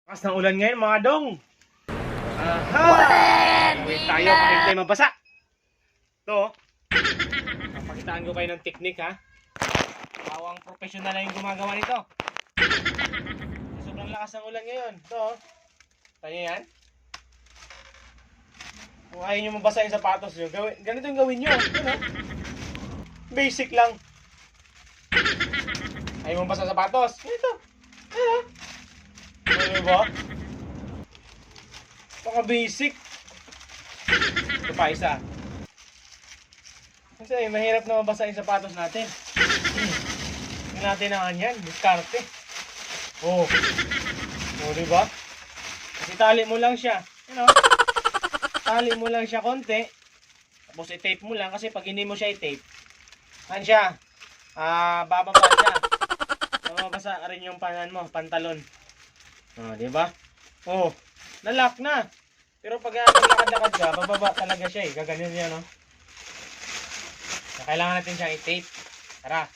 Lakas ng ulan ngayon mga dong. Aha! Wait tayo, pakita tayo mabasa. Ito, papakitaan ko kayo ng teknik ha. Awang professional na yung gumagawa nito. Sobrang lakas ng ulan ngayon. Ito, tayo yan. Kung ayaw nyo mabasa yung sapatos nyo, ganito yung gawin nyo. Ano? Basic lang. Ayaw mo basa sapatos. Ganito. Ano? Ano ba? Baka basic. Ito pa isa. Kasi mahirap na mabasa yung sapatos natin. Hindi natin na yan. Diskarte. Oh. Oh, diba? Kasi tali mo lang siya. You know? Tali mo lang siya konti. Tapos i-tape mo lang. Kasi pag hindi mo siya i-tape, ano siya? Bababa siya. Mababasa rin yung panan mo, pantalon. Oh, diba? Oh, nalock na. Pero pag maglakad-lakad ka, bababa talaga siya eh. Gaganyan niya, no? So, kailangan natin siyang i-tape. Tara.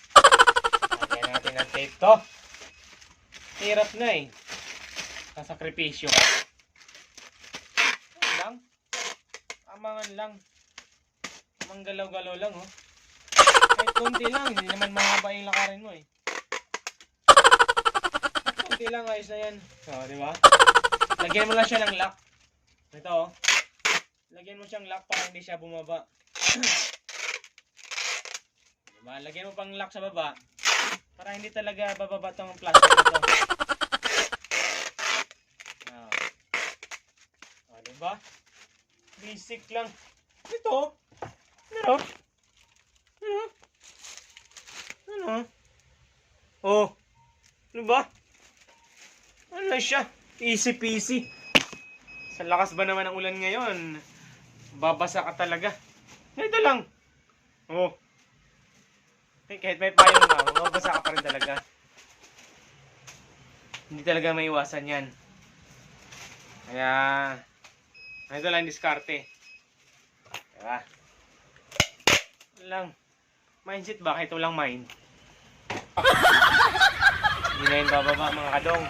Lagyan natin ang tape to. Hirap na eh. Sasakripisyo. Ano lang? Amangan lang. Amang galaw-galaw lang, oh. Kahit kunti lang. Hindi naman mahaba yung lakarin mo eh. Kunti lang, ayos na yan. So, di ba? Lagyan mo lang siya ng lock. Ito, oh. Lagyan mo siyang lock para hindi siya bumaba. Diba? Lagyan mo pang lock sa baba para hindi talaga bababa tong plastic na to. Oh, diba? Basic lang. Ito. Ano? Ano? Ano? Oh. Diba? Ano siya? Easy peasy. Sa lakas ba naman ng ulan ngayon? Babasa ka talaga. Ito lang. Oh. Kahit may payong ka, mababasa ka pa rin talaga. Hindi talaga maiwasan yan. Kaya, ito lang diskarte. Diba? Ito lang. Mindset ba? Kahit walang mind. Hindi na yun bababa mga kadong.